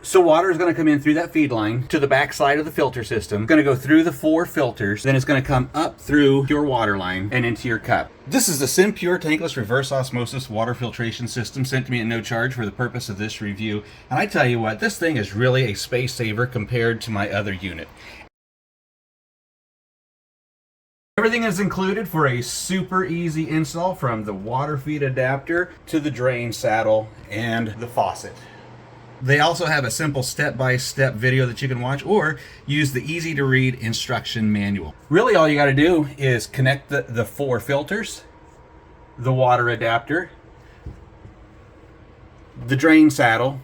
So water is going to come in through that feed line to the back side of the filter system. Going to go through the 4 filters. Then it's going to come up through your water line and into your cup. This is the SimPure Tankless Reverse Osmosis Water Filtration System sent to me at no charge for the purpose of this review. And I tell you what, this thing is really a space saver compared to my other unit. Everything is included for a super easy install, from the water feed adapter to the drain saddle and the faucet. They also have a simple step-by-step video that you can watch, or use the easy-to-read instruction manual. Really, all you got to do is connect the 4 filters, the water adapter, the drain saddle.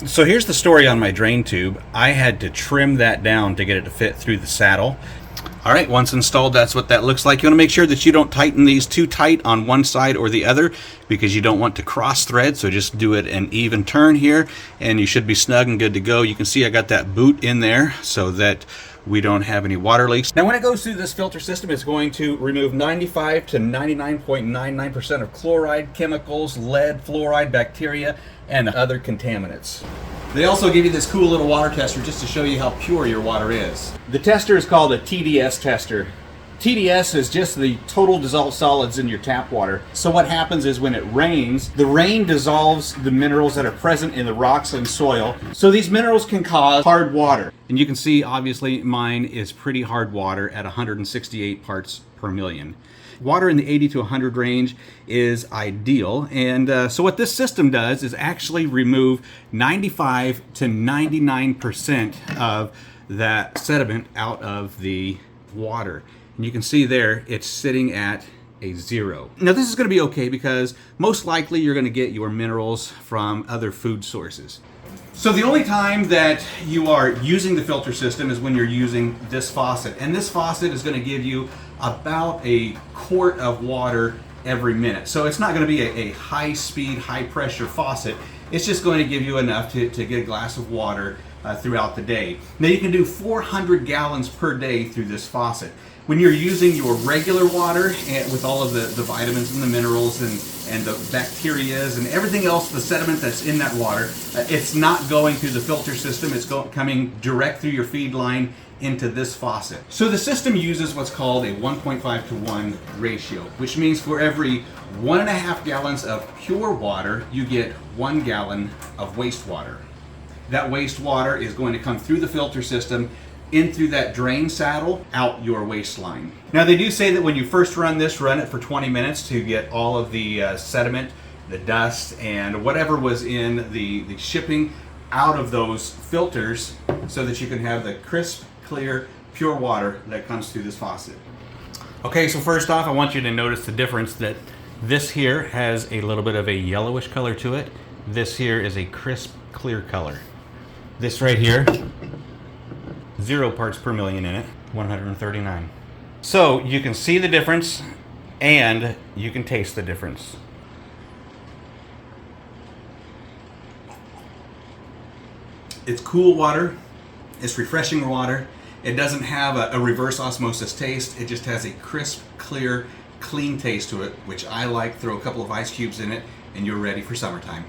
So here's the story on my drain tube. I had to trim that down to get it to fit through the saddle. All right, once installed, that's what that looks like. You want to make sure that you don't tighten these too tight on one side or the other, because you don't want to cross thread. So just do it an even turn here and you should be snug and good to go. You can see I got that boot in there so that we don't have any water leaks. Now when it goes through this filter system, it's going to remove 95 to 99.99% of chloride, chemicals, lead, fluoride, bacteria, and other contaminants. They also give you this cool little water tester just to show you how pure your water is. The tester is called a TDS tester. TDS is just the total dissolved solids in your tap water. So what happens is when it rains, the rain dissolves the minerals that are present in the rocks and soil. So these minerals can cause hard water. And you can see, obviously, mine is pretty hard water at 168 parts per million. Water in the 80 to 100 range is ideal, and so what this system does is actually remove 95 to 99% of that sediment out of the water. And you can see there it's sitting at a 0. Now this is going to be okay because most likely you're going to get your minerals from other food sources. So the only time that you are using the filter system is when you're using this faucet. And this faucet is going to give you about a quart of water every minute. So it's not going to be a high speed, high pressure faucet. It's just going to give you enough to get a glass of water throughout the day. Now you can do 400 gallons per day through this faucet. When you're using your regular water and with all of the vitamins and the minerals and the bacterias and everything else, the sediment that's in that water, it's not going through the filter system. It's coming direct through your feed line into this faucet. So the system uses what's called a 1.5 to 1 ratio, which means for every 1.5 gallons of pure water, you get 1 gallon of wastewater. That wastewater is going to come through the filter system, in through that drain saddle, out your waistline. Now they do say that when you first run this, run it for 20 minutes to get all of the sediment, the dust, and whatever was in the shipping out of those filters, so that you can have the crisp, clear, pure water that comes through this faucet. Okay, so first off, I want you to notice the difference that this here has a little bit of a yellowish color to it. This here is a crisp, clear color. This right here, 0 parts per million in it, 139. So you can see the difference and you can taste the difference. It's cool water, it's refreshing water. It doesn't have a reverse osmosis taste. It just has a crisp, clear, clean taste to it, which I like. Throw a couple of ice cubes in it and you're ready for summertime.